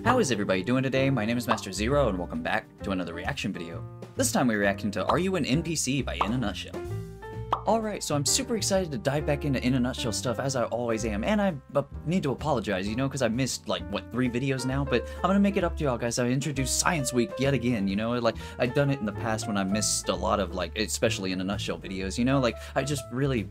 How is everybody doing today? My name is Master Zero and welcome back to another reaction video. This time we're reacting to Are You an NPC by In a Nutshell. Alright, so I'm super excited to dive back into In a Nutshell stuff as I always am, and I need to apologize, you know, because I missed, like, what, 3 videos now, but I'm gonna make it up to y'all guys. I introduced Science Week yet again, you know, like, I've done it in the past when I missed a lot of, like, especially In a Nutshell videos, you know, like, I really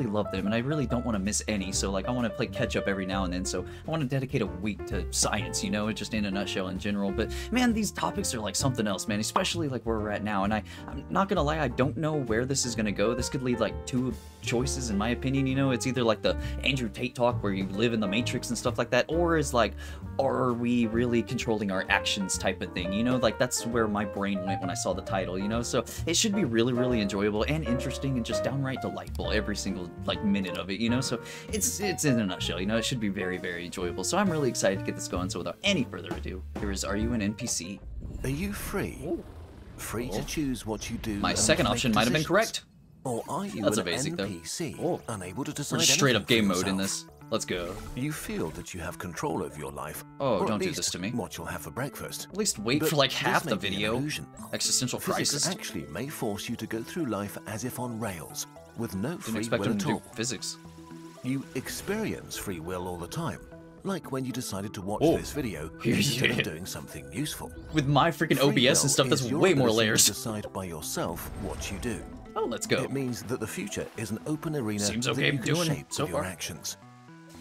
love them, and I really don't want to miss any, so, like, I want to play catch-up every now and then, so I want to dedicate a week to science, you know, just In a Nutshell in general, but, man, these topics are, like, something else, man, especially, like, where we're at now, and I'm not gonna lie, I don't know where this is gonna go. This could lead, like, 2 choices in my opinion, you know. It's either like the Andrew Tate talk where you live in the Matrix and stuff like that, or it's like, are we really controlling our actions type of thing, you know, like that's where my brain went when I saw the title, you know. So it should be really enjoyable and interesting and just downright delightful every single like minute of it, you know. So it's in a nutshell, you know. It should be very enjoyable, so I'm really excited to get this going. So without any further ado, here is Are You an NPC? Are you free? Ooh. Free to choose what you do. My second option might have been correct. Or are you That's an a basic, NPC, unable to decide We're just straight up game mode yourself? in this. Let's go. You feel that you have control over your life. Oh, or don't at do least this to me. What you'll have for breakfast. At least wait But for like this half may the be an video. illusion. Existential Physics crisis. actually may force you to go through life as if on rails, with no Didn't free expect will him at to do all. physics. You experience free will all the time. Like when you decided to watch this video instead of doing something useful. With my freaking Free OBS and will stuff, that's is your way more ability layers. to decide by yourself what you do. Oh, let's go. It means that the future is an open arena Seems that okay you can doing shape so with your far. actions.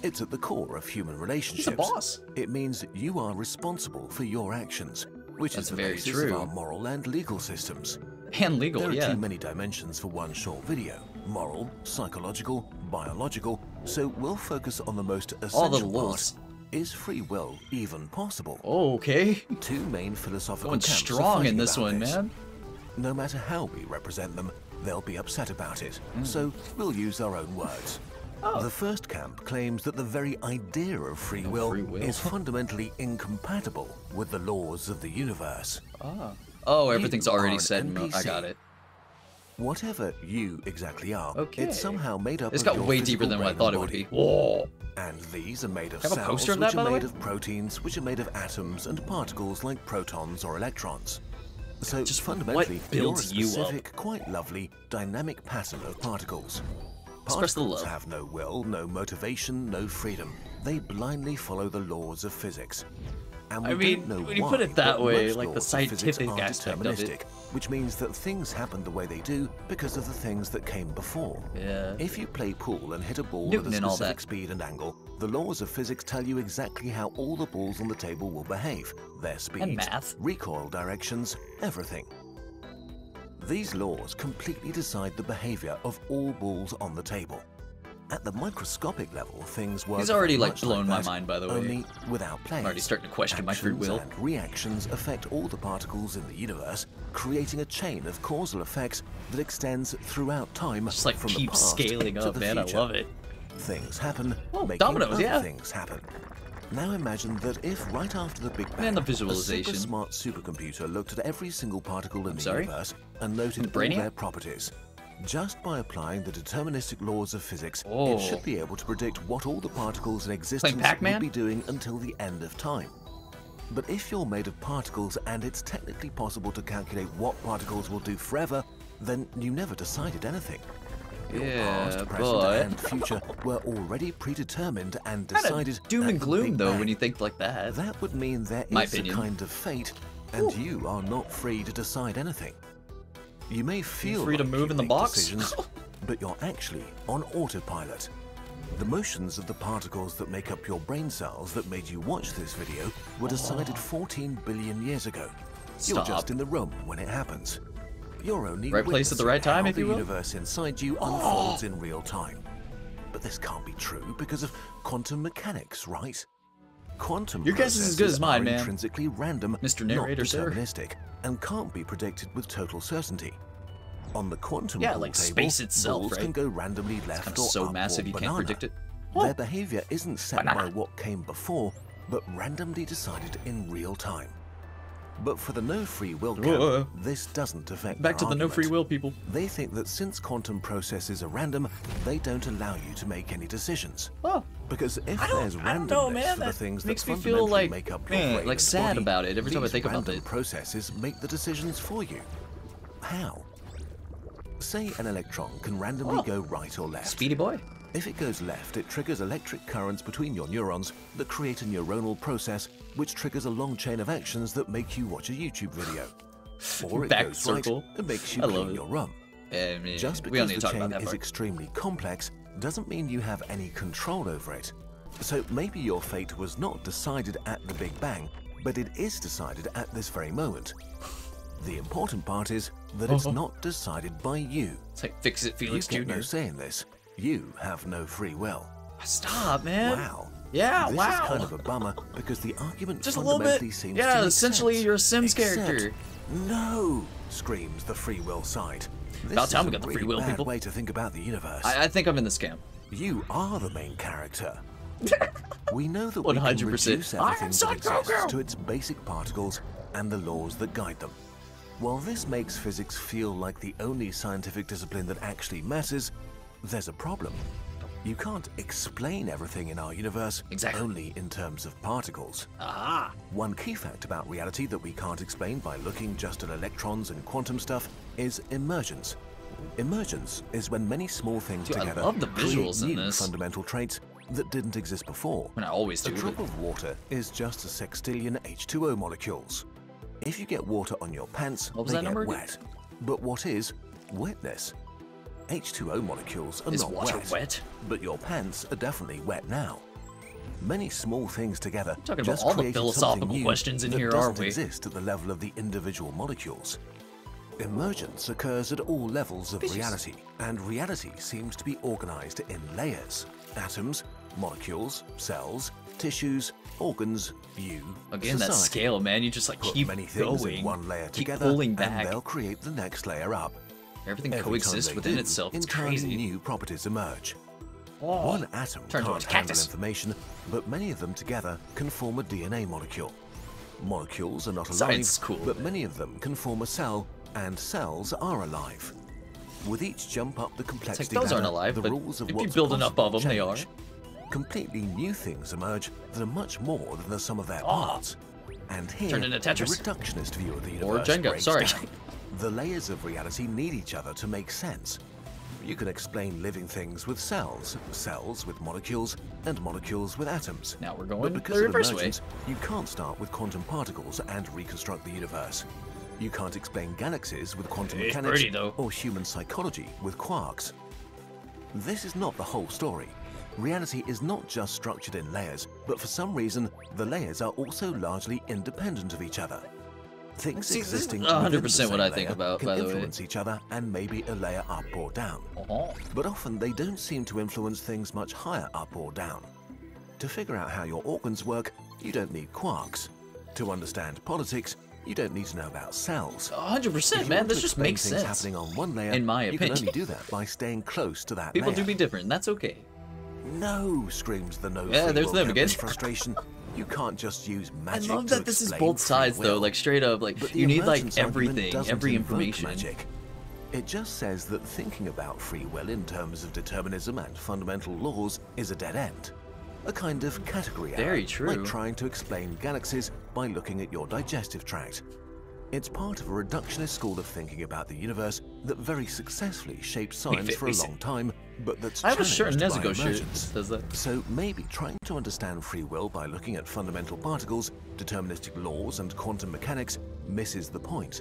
It's at the core of human relationships. He's a boss. It means you are responsible for your actions, which That's is the very basis true. of our moral and legal systems. And legal, There are yeah. too many dimensions for one short video. Moral, psychological, biological, so we'll focus on the most All the essential part. laws. Is free will even possible? Oh, okay. 2 main philosophical Going camps are strong in fighting this about one, this. man. No matter how we represent them, they'll be upset about it. So we'll use our own words. Oh. The first camp claims that the very idea of free will is fundamentally incompatible with the laws of the universe. Oh, everything's You already are an said. I NPC. got it. Whatever you exactly are, Okay. it's somehow made up It's of got your way deeper physical than what I brain thought it and would be. body. Whoa. And these are made of Have a cells, poster of which that, by are the made way? of proteins, which are made of atoms and particles like protons or electrons. So Just fundamentally, what you're a builds you up? specific, quite lovely, dynamic pattern of particles. Express the Particles love. have no will, no motivation, no freedom. They blindly follow the laws of physics. And we I mean, don't know when you why, put it that but way, most like the laws of physics scientific are aspect of it. deterministic, which means that things happen the way they do because of the things that came before. Yeah. If you play pool and hit a ball Newton with a and all specific that. speed and angle, the laws of physics tell you exactly how all the balls on the table will behave, their speeds, math. recoil directions, everything. These laws completely decide the behavior of all balls on the table. At the microscopic level, things work. He's already, like, much blown my that, mind, by the way. Only without play. I'm already starting to question my free will. And reactions affect all the particles in the universe, creating a chain of causal effects that extends throughout time. Just like from the keep past scaling to up, the man. I future. love it. Things happen, Oh, making dominoes, other yeah. things happen. Now imagine that if right after the Big Bang, And the visualization. a super smart supercomputer looked at every single particle in the sorry? universe and noted The all Brainiac? their properties. Just by applying the deterministic laws of physics, Oh. it should be able to predict what all the particles in existence Pac-Man? would be doing until the end of time. But if you're made of particles and it's technically possible to calculate what particles will do forever, then you never decided anything. Your Yeah, past, present, but- and future were already predetermined and Kinda decided. doom at and the gloom, Big though, Bang. when you think like that. That would mean there My is a opinion. kind of fate, and Ooh. you are not free to decide anything. You may feel free to like move you in the make box? decisions, but you're actually on autopilot. The motions of the particles that make up your brain cells that made you watch this video were decided 14 billion years ago. You're Stop. just in the room when it happens. You're only Right place at the right witnessing time, how if you the will? universe inside you unfolds in real time. But this can't be true because of quantum mechanics, right? Quantum Your guess is as good as processes mine, are man. intrinsically random, Mr. Narrator, not sir. deterministic, and can't be predicted with total certainty. On the quantum Yeah, pool like table, space itself, balls right? can go randomly left Kinda or so up massive or you banana. can't predict it. Their behavior isn't set Banana. by what came before, but randomly decided in real time. But for the no free will Whoa. camp, this doesn't affect Back to their the no free argument. will people. They think that since quantum processes are random, they don't allow you to make any decisions. Oh. Because if I there's don't know, randomness man. for the that things that makes me fundamentally feel like, make up your brain like and sad body, about it every time I these think about random it. processes make the decisions for you. How? Say an electron can randomly go right or left. Speedy boy. If it goes left, it triggers electric currents between your neurons that create a neuronal process which triggers a long chain of actions that make you watch a YouTube video. Or it Back goes circle. right and makes you I love clean it. your room. Just we don't because need the to talk about chain that is part. extremely complex doesn't mean you have any control over it. So maybe your fate was not decided at the Big Bang, but it is decided at this very moment. The important part is that it's not decided by you. It's like fix it, You Felix get Jr. no say in this. You have no free will. Stop, man. Wow. Yeah, This wow. is kind of a bummer because the argument Just a little fundamentally bit. seems Yeah, to make essentially sense. you're a Sims Except, character. No, screams the free will side. This About time is we got a the really free will, bad people. way to think about the universe. I think I'm in the scam. You are the main character. We know that we can 100%. reduce I am everything Son that exists Goku. to its basic particles and the laws that guide them. While this makes physics feel like the only scientific discipline that actually matters, there's a problem. You can't explain everything in our universe only in terms of particles. Ah. One key fact about reality that we can't explain by looking just at electrons and quantum stuff is emergence. Emergence is when many small things together I love the visuals create in new this. fundamental traits that didn't exist before. I mean, I always A do. drop of water is just a sextillion H2O molecules. If you get water on your pants, What was they that get number again? wet. But what is wetness? H2O molecules are Is not water wet, wet? but your pants are definitely wet now. Many small things together Talking about just all the created philosophical something new questions in that here, doesn't aren't we? exist at the level of the individual molecules. Emergence occurs at all levels of reality, and reality seems to be organized in layers. Atoms, molecules, cells, tissues, organs, you, Again, that society. scale, man. You just like Put keep many things going, in one layer keep together, pulling and back. they'll create the next layer up. Everything Every coexists time they within do, itself. It's entirely crazy. new properties emerge. Oh, One atom turns can't into a handle cactus. information, but many of them together can form a DNA molecule. Molecules are not alive, Science is cool. but many of them can form a cell, and cells are alive. With each jump up the complexity those aren't ladder, alive, the but rules of if you what's build enough possible of them, they change. Completely new things emerge that are much more than the sum of their parts. And here, Turned into Tetris. the reductionist view of the Or universe Jenga, breaks sorry. down. The layers of reality need each other to make sense. You can explain living things with cells, cells with molecules, and molecules with atoms. Now we're But going because the of reverse way. emergence, you can't start with quantum particles and reconstruct the universe. You can't explain galaxies with quantum It's mechanics pretty, though. or human psychology with quarks. This is not the whole story. Reality is not just structured in layers, but for some reason, the layers are also largely independent of each other. Things See, this is existing 100% within the same what I think layer about, can by the way. influence each other and maybe a layer up or down. But often they don't seem to influence things much higher up or down. To figure out how your organs work, you don't need quarks. To understand politics, you don't need to know about cells. 100%, If you man. want This to just explain makes things sense. happening on one layer, in my you opinion. can only do that by staying close to that People layer. do be different, and that's okay. No, screams the no Yeah, free there's will them camp again. in frustration. You can't just use I magic love to that this is explain both free sides, though. will. Like, straight up, like, But the you need, like, emergence argument everything, doesn't every invoke information. Magic. It just says that thinking about free will in terms of determinism and fundamental laws is a dead end. A kind of category error, Very true. like trying to explain galaxies by looking at your digestive tract. It's part of a reductionist school of thinking about the universe that very successfully shaped science for a long time, but that's I have a shirt, challenged by Nezuko shirt that emergence. says that. So maybe trying to understand free will by looking at fundamental particles, deterministic laws, and quantum mechanics misses the point.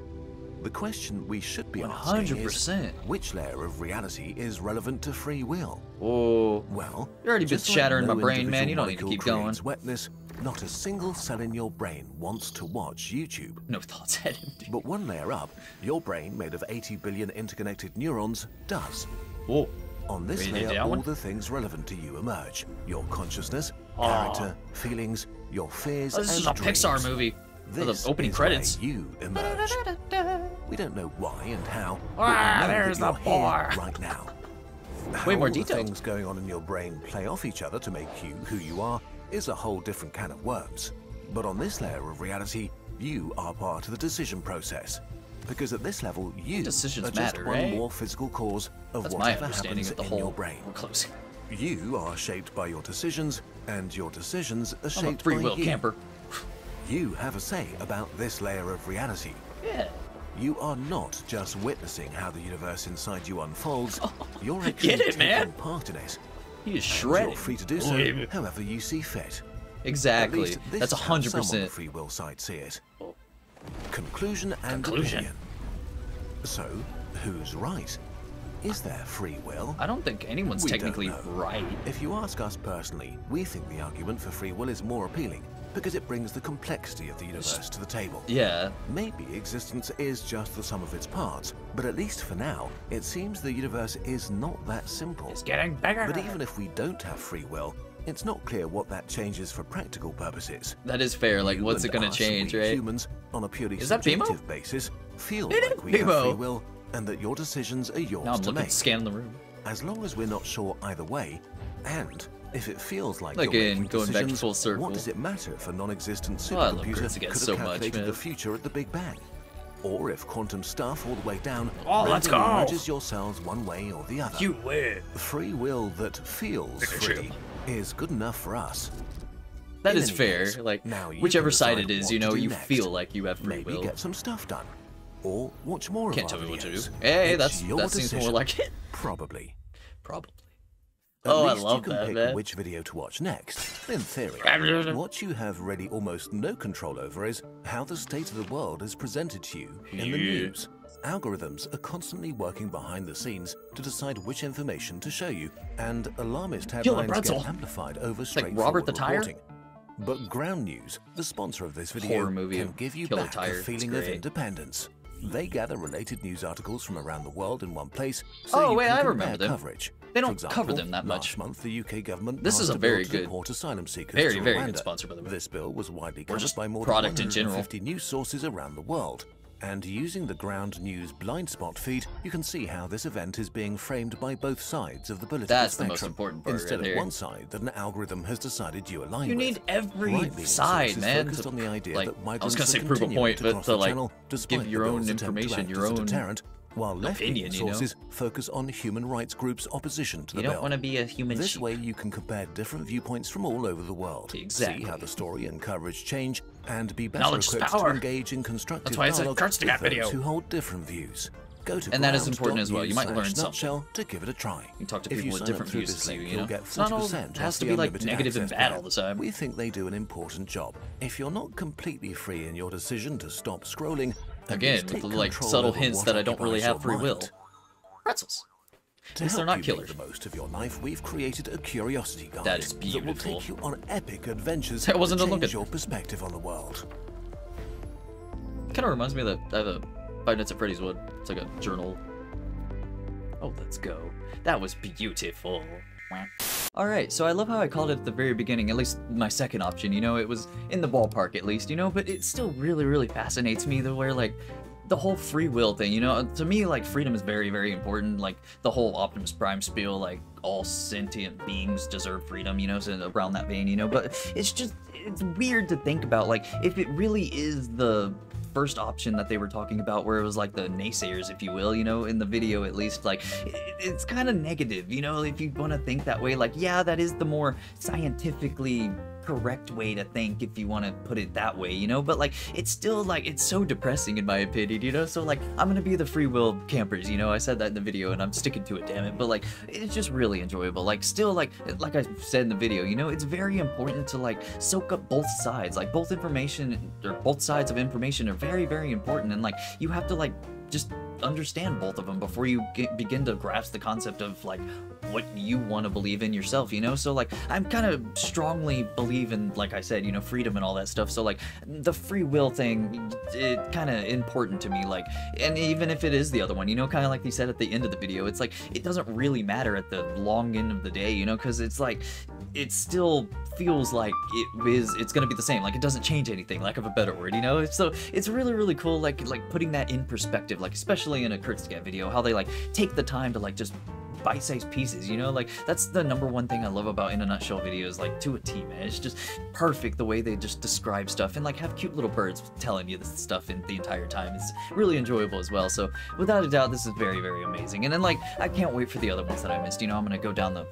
The question we should be asking is, 100%. which layer of reality is relevant to free will? Oh, Well, you're already been just like shattering no my brain, man. individual You don't need to molecule keep going. creates wetness, not a single cell in your brain wants to watch YouTube. No thoughts had him. But one layer up, your brain, made of 80 billion interconnected neurons, does. Whoa. On this Ready to do layer, that all one? the things relevant to you emerge. Your consciousness, Aw. character, feelings, your fears, Oh, this and is a dreams. Pixar movie. For the This opening is credits. where you emerge. We don't know why and how, but Ah, we know there's that the you're here boar. right now. Way How more all the detailed. things going on in your brain play off each other to make you who you are is a whole different can of worms. But on this layer of reality, you are part of the decision process. Because at this level, you Decisions are just matter, one right? more physical cause of That's my whatever understanding happens of the in whole. your brain. We're close. You are shaped by your decisions, and your decisions are I'm a shaped free by will you. camper. You have a say about this layer of reality. Yeah. You are not just witnessing how the universe inside you unfolds, you're Get actually it, man? taking part in it. He is And shredding. you're free to do so however you see fit. Exactly. At least this That's is how some on the 100%. free will side see it. Conclusion and Conclusion. opinion. So, who's right? Is there free will? I don't think anyone's We don't technically know. right. If you ask us personally, we think the argument for free will is more appealing because it brings the complexity of the universe to the table. Yeah. Maybe existence is just the sum of its parts, but at least for now, it seems the universe is not that simple. It's getting bigger. But even if we don't have free will, it's not clear what that changes for practical purposes. That is fair. Like, You what's it and gonna us, change, we right? Humans, on a purely Is that Bimo? subjective basis, feel It like is we have Bimo. free will and that your decisions are yours Now I'm to looking, make. scanning the room. As long as we're not sure either way, and if it feels like Again, you're making going back to decisions, full circle. what does it matter if a non-existent Oh, I love supercomputer Kurzgesagt could have so much, calculated man. the future at the Big Bang? Or if quantum stuff all the way down Oh, let's randomly go. nudges yourselves one way or the other? You win. Free will that feels free is good enough for us. That In is any fair. case, Like, now you whichever can side decide it is, what you to know, do you next. feel like you have free Maybe will. get some stuff done. Or watch more Can't of tell our me what to do. videos. Hey, It's your that seems more decision. like it. Probably. Probably. At Oh, I least love you can that, pick man. which video to watch next, in theory. What you have really almost no control over is how the state of the world is presented to you in the Yeah. news. Algorithms are constantly working behind the scenes to decide which information to show you, and alarmist Kill the headlines pretzel. get amplified over like straightforward Robert the Tire? reporting. But Ground News, the sponsor of this video, Horror movie can of give you Kill a back Tire. a It's feeling of great. independence. They gather related news articles from around the world in one place, so Oh, you wait, can I compare remember them. coverage. They For don't example, cover them that last much. month, the UK government This is passed a a bill very to good- deport asylum seekers very, to very Rwanda. good sponsor, by the way. This bill was widely covered just by more product than in general. 150 news sources around the world. And using the Ground News blind spot feed, you can see how this event is being framed by both sides of the political That's the spectrum, most important part instead right of there. one side that an algorithm has decided you align You with. need every Right-leaning side, sources man. focused to, on the idea like, that I was migrants gonna say are prove a continuing point, to but cross to the like channel despite give your the own bill's attempt to information, act your as a own deterrent, while left-leaning opinion, you know? sources focus on human rights groups' opposition to the You bill. don't want to be a human This sheep. way you can compare different viewpoints from all over the world. Exactly. See how the story and coverage change and be better Knowledge is equipped power. to engage in constructive That's why it's a dialogue Kurzgesagt with those video. who hold different views. Go to And that is important as well. You might learn ground.news/nutshell to give it a try. You can talk to If people you with sign different up through views this to you, link, you know? you'll get It's not all 40% has off to the be like unlimited negative and access bad plan. all the time. We think they do an important job. If you're not completely free in your decision to stop scrolling, at Again, least take with like control subtle over hints what that I don't really occupies have your free will. mind. Pretzels. To At least they're help not you killers. make the most of your life, we've created a curiosity guide That is will beautiful. take you on epic adventures That wasn't to a change look at- your perspective on the world. Kind of reminds me of that. I have a Five Nights at Freddy's one. It's like a journal. Oh, let's go. That was beautiful. Alright, so I love how I called it at the very beginning, at least my second option, you know, it was in the ballpark at least, you know, but it still really, really fascinates me the where, like, the whole free will thing, you know, to me, like, freedom is very, very important, like, the whole Optimus Prime spiel, like, all sentient beings deserve freedom, you know, so around that vein, you know, but it's just, it's weird to think about, like, if it really is the first option that they were talking about where it was like the naysayers, if you will, you know, in the video at least, like it's kind of negative, you know, if you want to think that way, like, yeah, that is the more scientifically correct way to think if you want to put it that way, you know, but like it's still like it's so depressing in my opinion, you know, so like I'm gonna be the free will campers, you know, I said that in the video and I'm sticking to it, damn it, but like it's just really enjoyable, like still like I said in the video, you know, it's very important to like soak up both sides, like both information or both sides of information are very, very important, and like you have to like just understand both of them before you begin to grasp the concept of like what you want to believe in yourself, you know, so like I'm kind of strongly believe in, like I said, you know, freedom and all that stuff, so like the free will thing, it kind of important to me, like, and even if it is the other one, you know, kind of like they said at the end of the video, it's like it doesn't really matter at the long end of the day, you know, because it's like it still feels like it's gonna be the same, like it doesn't change anything, lack of a better word, you know, so it's really, really cool, like putting that in perspective, like especially in a Kurzgesagt video, how they like take the time to like just bite-sized pieces, you know? Like, that's the #1 thing I love about In a Nutshell videos, like, to a T, man. It's just perfect the way they just describe stuff and, like, have cute little birds telling you this stuff in the entire time. It's really enjoyable as well, so without a doubt, this is very, very amazing. And then, like, I can't wait for the other ones that I missed. You know, I'm gonna go down the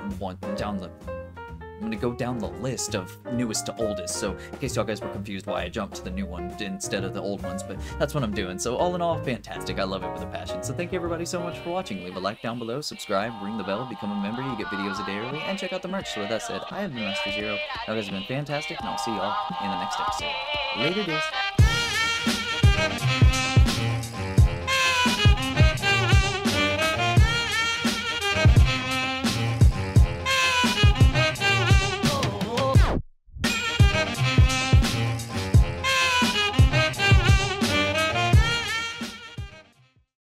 list of newest to oldest, so in case y'all guys were confused why I jumped to the new one instead of the old ones, but that's what I'm doing. So all in all, fantastic. I love it with a passion. So thank you everybody so much for watching. Leave a like down below, subscribe, ring the bell, become a member, you get videos a day early, and check out the merch. So with that said, I have been Master Zero. Y'all guys have been fantastic, and I'll see y'all in the next episode. Later days.